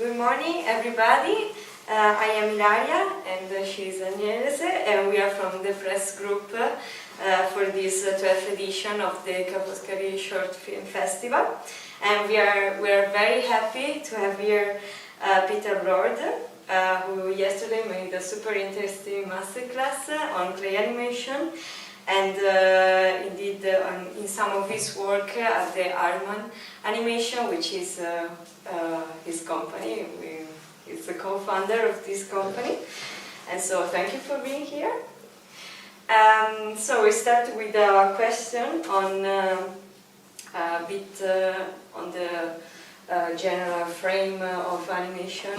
Good morning, everybody. I am Ilaria, and she is Agnese, and we are from the press group for this 12th edition of the Ca' Foscari Short Film Festival. And we are very happy to have here Peter Lord, who yesterday made a super interesting masterclass on clay animation. And indeed, in some of his work at the Arman Animation, which is his company. He's the co-founder of this company. And so thank you for being here. So we start with a question on a bit on the general frame of animation,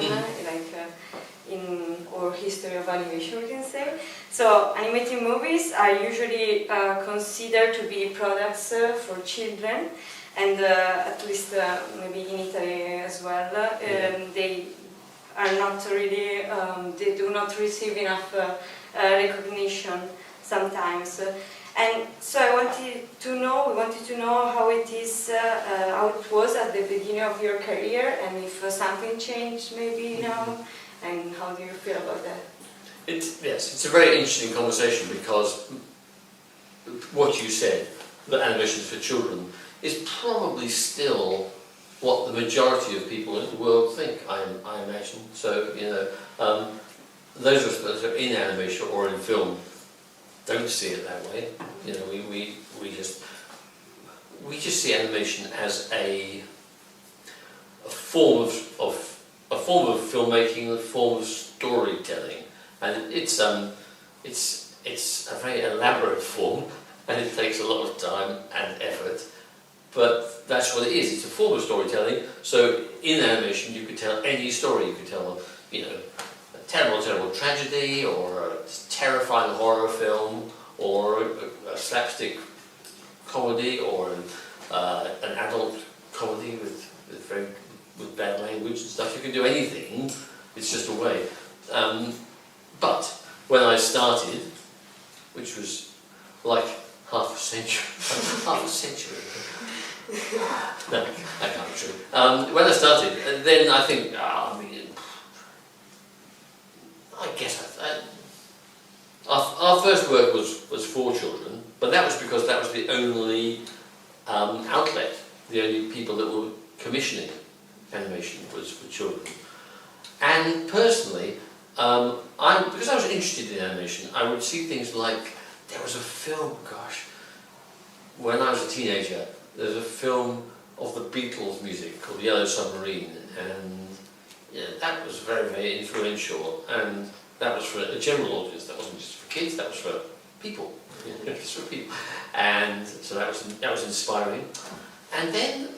or history of animation, we can say. So animated movies are usually considered to be products for children, and at least maybe in Italy as well, they are not really, they do not receive enough recognition sometimes. And so we wanted to know how it is, how it was at the beginning of your career, and if something changed maybe now, and how do you feel about that? Yes, it's a very interesting conversation, because what you said, that animation is for children, is probably still what the majority of people in the world think, I imagine. So, you know, those of us that are in animation or in film don't see it that way. You know, we just see animation as a form of filmmaking, a form of storytelling, and it's a very elaborate form, and it takes a lot of time and effort. But that's what it is. It's a form of storytelling. So in animation, you could tell any story. You could tell, you know, a terrible tragedy, or a terrifying horror film, or a slapstick comedy, or an adult comedy with bad language and stuff. You can do anything. It's just a way. But when I started, which was like half a century. No, that can't be true. When I started, then I think, our first work was for children, but that was because that was the only outlet, the only people that were commissioning animation was for children. And personally, because I was interested in animation, I would see things like, there was a film, when I was a teenager, there was a film of the Beatles music called Yellow Submarine, and yeah, that was very, very influential, and that was for a general audience. That wasn't just for kids, that was for people, just for people. And so that was inspiring. And then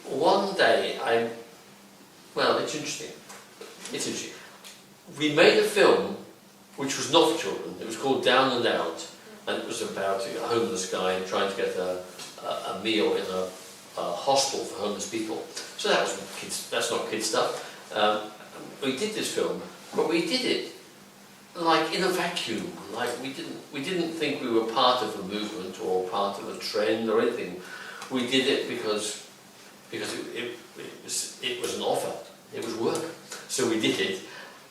one day it's interesting. It's interesting. We made a film which was not for children. It was called Down and Out, and it was about a homeless guy trying to get a meal in a hostel for homeless people. So that wasn't kids. That's not kid stuff. We did this film, but we did it like in a vacuum. Like we didn't think we were part of a movement or part of a trend or anything. We did it because it was an offer. It was work. So we did it,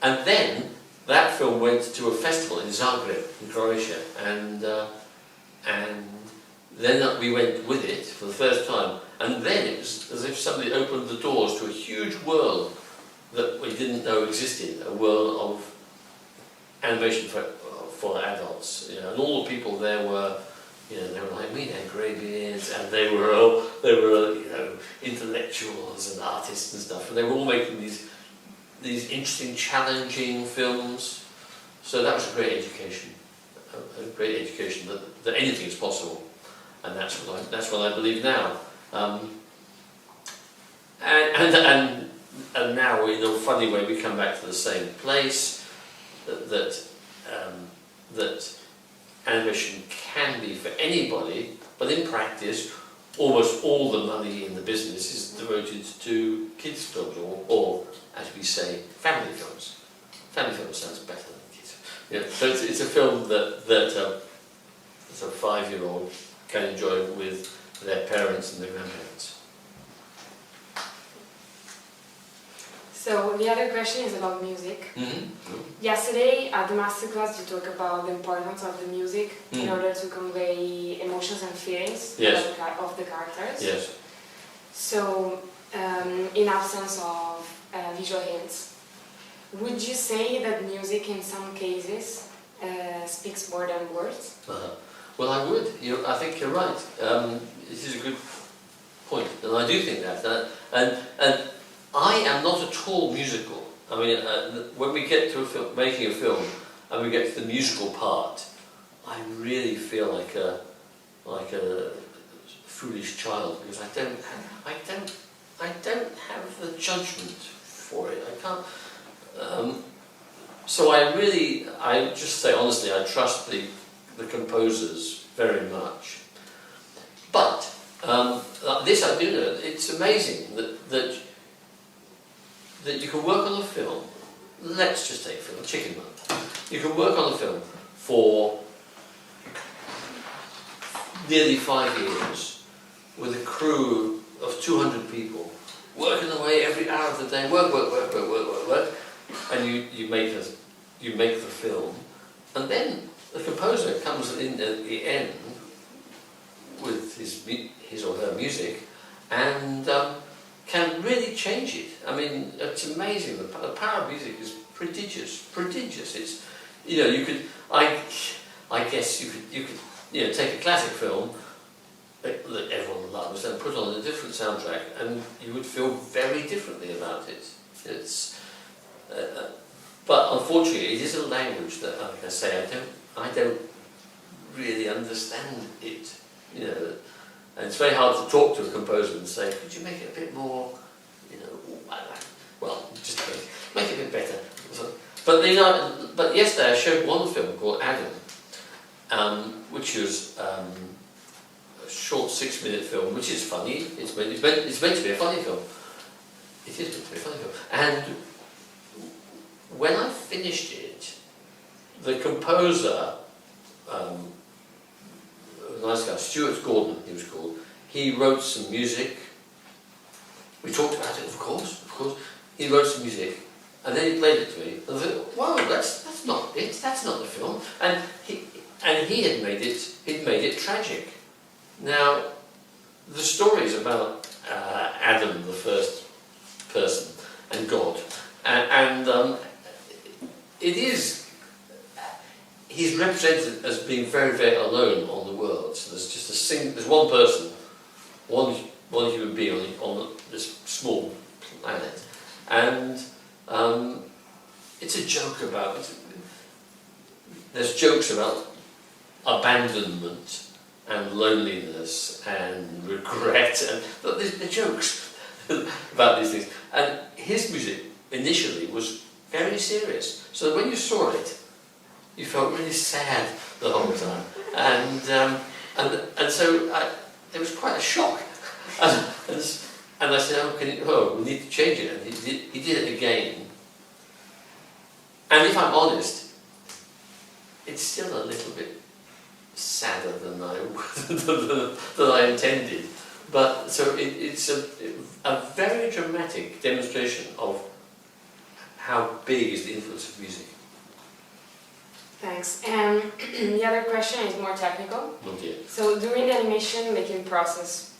and then that film went to a festival in Zagreb, in Croatia, and then we went with it for the first time, and then it was as if somebody opened the doors to a huge world that we didn't know existed, a world of animation for adults, you know, and all the people there were, you know, they were like me, they had grey beards, and they were you know, intellectuals and artists and stuff, and they were all making these interesting, challenging films. So that was a great education, that anything is possible, and that's what I believe now. And now, in a funny way, we come back to the same place, that animation can be for anybody, but in practice, almost all the money in the business is devoted to kids' films, or as we say, family films. Family film sounds better than kids. Yeah, so it's a film that a 5-year-old can enjoy with their parents and their grandparents. So the other question is about music. Mm-hmm. Yesterday at the masterclass you talked about the importance of the music in Mm. order to convey emotions and feelings Yes. of the characters. Yes. So in absence of visual hints, would you say that music in some cases speaks more than words? Uh-huh. Well, I would. I think you're right. This is a good point, and I do think that. And I am not at all musical. I mean, when we get to making a film, and we get to the musical part, I really feel like a foolish child because I don't have the judgment for it. I can't. So I just say honestly, I trust the composers very much. But this I do know. It's amazing that you can work on a film. Let's just take a film, Chicken Run. You can work on a film for nearly 5 years with a crew of 200 people, working away every hour of the day, work, and you make the film, and then the composer comes in at the end with his or her music and can really change it. I mean, it's amazing. The power of music is prodigious. It's, you could, I guess you could take a classic film that everyone loves and put on a different soundtrack, and you would feel very differently about it. It's, but unfortunately, it is a language that, like I say, I don't really understand it. And it's very hard to talk to a composer and say, could you make it a bit more, well, just make it a bit better. But yesterday I showed one film called Adam, which was a short 6-minute film, which is funny. It's meant to be a funny film. It is meant to be a funny film. And when I finished it, the composer, a nice guy, Stuart Gordon he was called, he wrote some music. We talked about it, of course. He wrote some music, and then he played it to me, and I thought, wow, that's not it, that's not the film. And he had made it tragic. Now, the story is about Adam, the first person, and God, and he's represented as being very, very alone on the world. So there's just there's one person, one human being on this small planet, and it's a joke about. There's jokes about abandonment and loneliness and regret, and the jokes about these things. And his music initially was very serious, so when you saw it, you felt really sad the whole time, and so it was quite a shock. And I said, we need to change it, and he did it again. And if I'm honest, it's still a little bit sadder than I intended. But so it's a very dramatic demonstration of how big is the influence of music. Thanks. And the other question is more technical. Oh dear. So during the animation making process,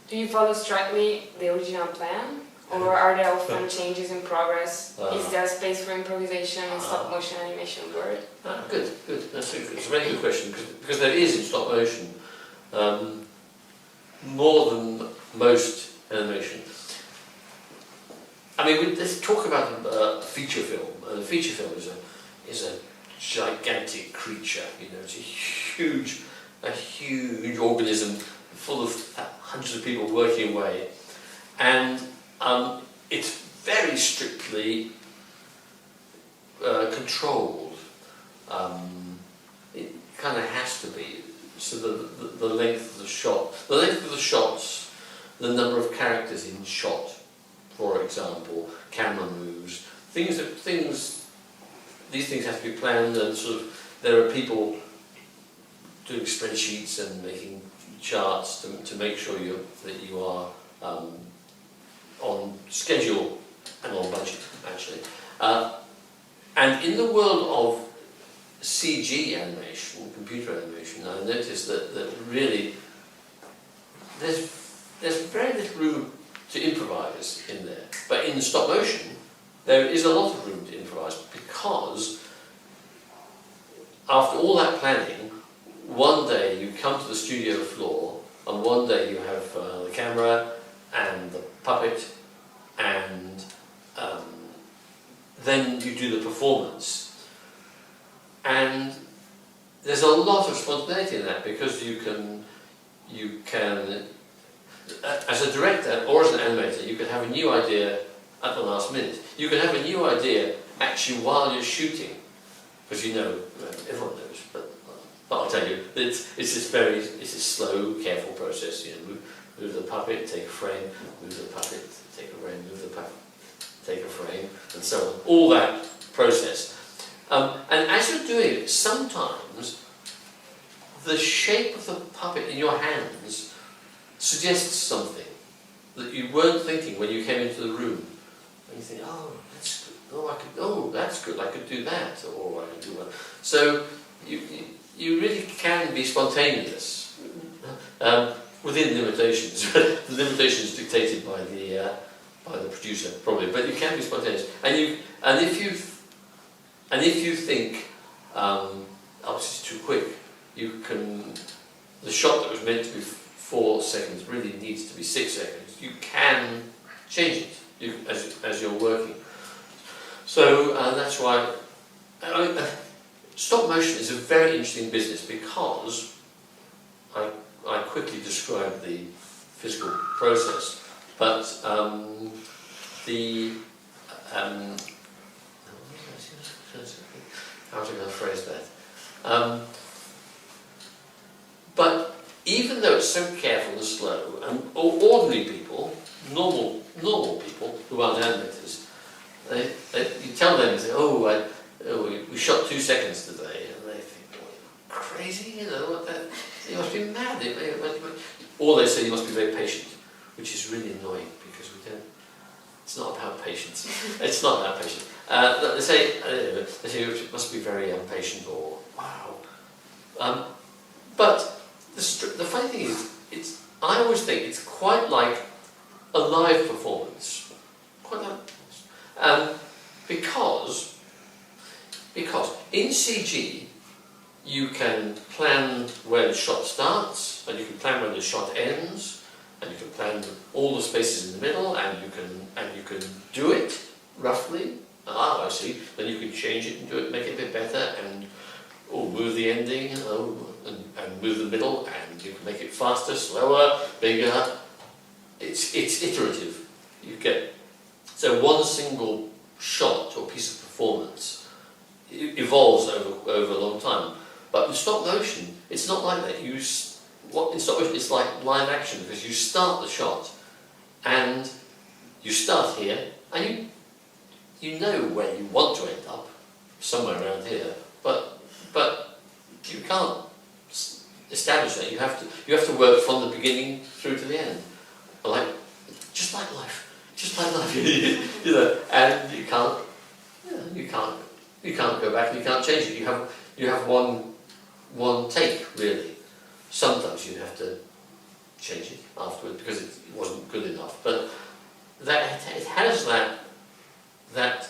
do you follow strictly the original plan? Or are there often changes in progress? Is there space for improvisation in stop motion animation world? Good. It's a very good question, because there is in stop motion more than most animation. I mean, let's talk about a feature film. A feature film is a gigantic creature. It's a huge organism full of hundreds of people working away, and it's very strictly controlled. It kind of has to be. So the length of the shots, the number of characters in shot, for example, camera moves, these things have to be planned, and there are people doing spreadsheets and making charts to make sure that you are on schedule and on budget, actually. And in the world of CG animation, computer animation, I noticed that really there's very little room to improvise in there. But in stop motion, there is a lot of room to improvise, because after all that planning, one day you come to the studio floor, and one day you have the camera and the puppet, and then you do the performance. And there's a lot of spontaneity in that, because you can, as a director or as an animator, you can have a new idea at the last minute. You can have a new idea actually while you're shooting, because you know, everyone knows, but I'll tell you, it's this slow, careful process. You know, move the puppet, take a frame, move the puppet, take a frame, move the puppet, take a frame, and so on. All that process. And as you're doing it, sometimes the shape of the puppet in your hands suggests something that you weren't thinking when you came into the room. And you think, oh, that's good. Oh, that's good. I could do that, or I could do that. So you really can be spontaneous within limitations. The limitations dictated by the producer, probably, but you can be spontaneous. And if you think, oh, this is too quick, you can. The shot that was meant to be 4 seconds really needs to be 6 seconds. You can change it as you're working. So that's why stop motion is a very interesting business, because I quickly described the physical process, but how was I going to phrase that? But even though it's so careful and slow, and ordinary people, normal people who aren't animators, you tell them, you say, we shot 2 seconds today, and they think, oh, you're crazy, you know, you must be mad. Or they say you must be very patient, which is really annoying, because it's not about patience. It's not about patience. They say you must be very patient, or wow. But the funny thing is, I always think it's quite like a live performance. Quite like, because in CG you can plan where the shot starts, and you can plan where the shot ends, and you can plan all the spaces in the middle, and you can do it roughly. I see. Then you can change it and do it, make it a bit better, and move the ending, and move the middle, and you can make it faster, slower, bigger. It's iterative. So one single shot or piece of performance evolves over a long time. But in stop motion, it's not like that. In stop motion, it's like live action, because you start the shot, and you start here, and you know where you want to end up, somewhere around here. But you can't establish that. You have to work from the beginning through to the end, just like life, you know. And you can't go back, and you can't change it. You have one take, really. Sometimes you have to change it afterwards because it wasn't good enough. But it has that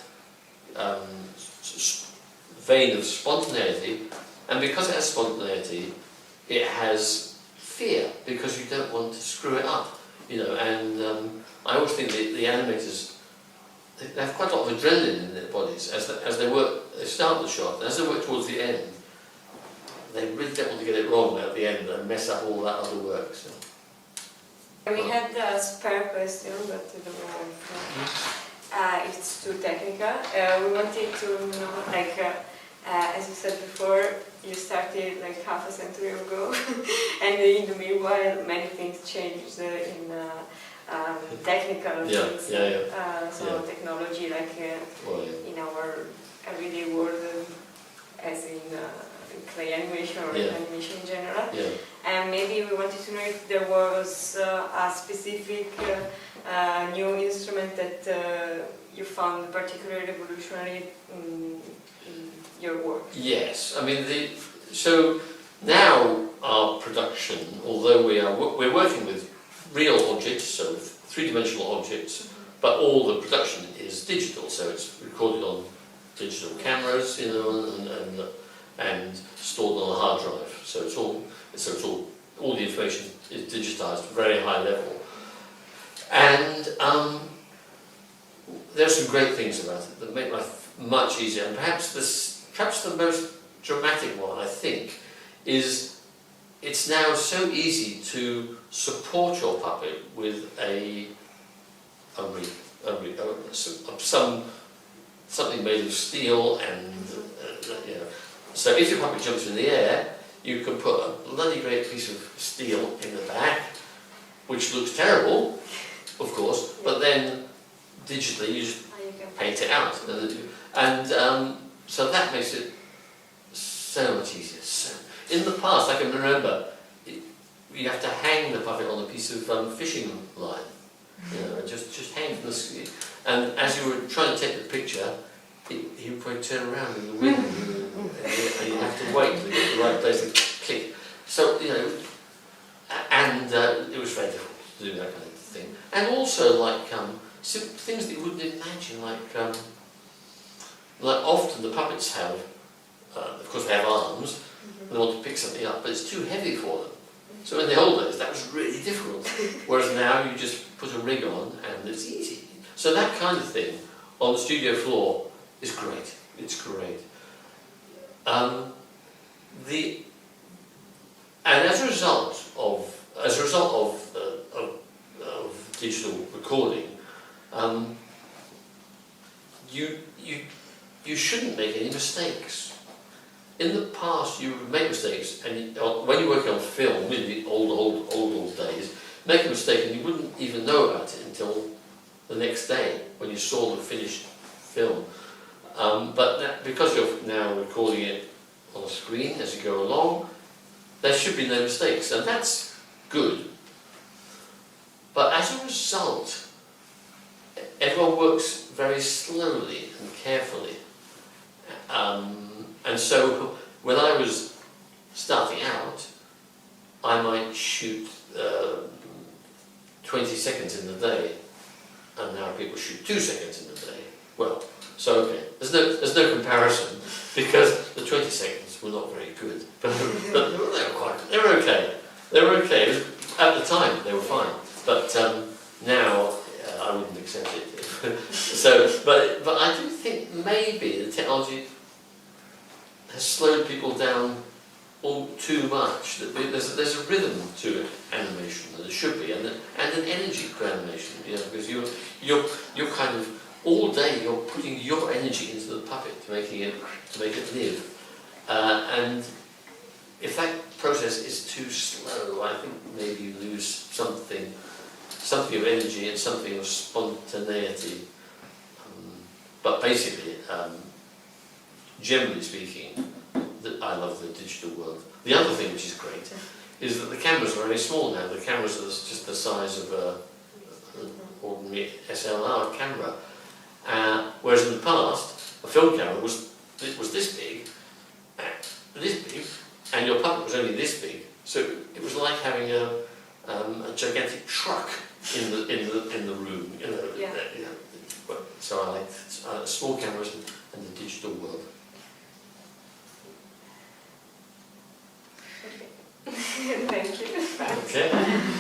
vein of spontaneity, and because it has spontaneity, it has fear, because you don't want to screw it up, you know. And I always think the animators, they have quite a lot of adrenaline in their bodies as they work. They start the shot, and as they work towards the end, they really don't want to get it wrong at the end and mess up all that other work. So. We had a spare question, but I don't know if it's too technical. We wanted to know, as you said before, you started like half a century ago, and in the meanwhile, many things changed in technical things. Technology, in our everyday world, as in clay animation or Yeah. animation in general. Yeah. And maybe we wanted to know if there was a specific new instrument that you found particularly revolutionary in your work. Yes, I mean, so now our production, although we're working with real objects, so three-dimensional objects, but all the production is digital, so it's recorded on digital cameras, you know, and stored on a hard drive. So it's all the information is digitized at a very high level. And there are some great things about it that make life much easier. And perhaps the most dramatic one, I think, is it's now so easy to support your puppet with something made of steel, and you know. So if your puppet jumps in the air, you can put a bloody great piece of steel in the back, which looks terrible, of course, but then digitally you just paint it out, and so that makes it so much easier. So, in the past, I can remember you have to hang the puppet on a piece of fishing line, you know, and just hang from the ski. And as you were trying to take the picture, he would probably turn around in the wind, and you have to wait to get the right place to click. So, you know, and it was very difficult to do that kind of thing. And also, like things that you wouldn't imagine, like often the puppets have, of course, they have arms, and they want to pick something up, but it's too heavy for them. So in the old days, that was really difficult. Whereas now you just put a rig on and it's easy. So that kind of thing on the studio floor is great. It's great. And as a result of digital recording, you shouldn't make any mistakes. In the past, you would make mistakes, and when you're working on film in the old days, make a mistake and you wouldn't even know about it until the next day when you saw the finished film. But because you're now recording it on a screen as you go along, there should be no mistakes, and that's good. But as a result, everyone works very slowly and carefully. And so, when I was starting out, I might shoot 20 seconds in the day, and now people shoot 2 seconds in the day. Well, so okay, there's no comparison, because the 20 seconds were not very good, but they were okay. They were okay. At the time, they were fine, but now I wouldn't accept it. So, but I do think maybe the technology has slowed people down all too much. That there's a rhythm to animation, and there should be, and an energy to animation. You know, because you're kind of all day you're putting your energy into the puppet to make it live. And if that process is too slow, I think maybe you lose something of energy and something of spontaneity. But basically, generally speaking, I love the digital world. The other thing which is great is that the cameras are very small now. The cameras are just the size of an ordinary SLR camera. Whereas in the past, a film camera was this big, and your puppet was only this big. So it was like having a gigantic truck in the room. You know, Yeah. So I like small cameras and the digital world. Thank you. Okay.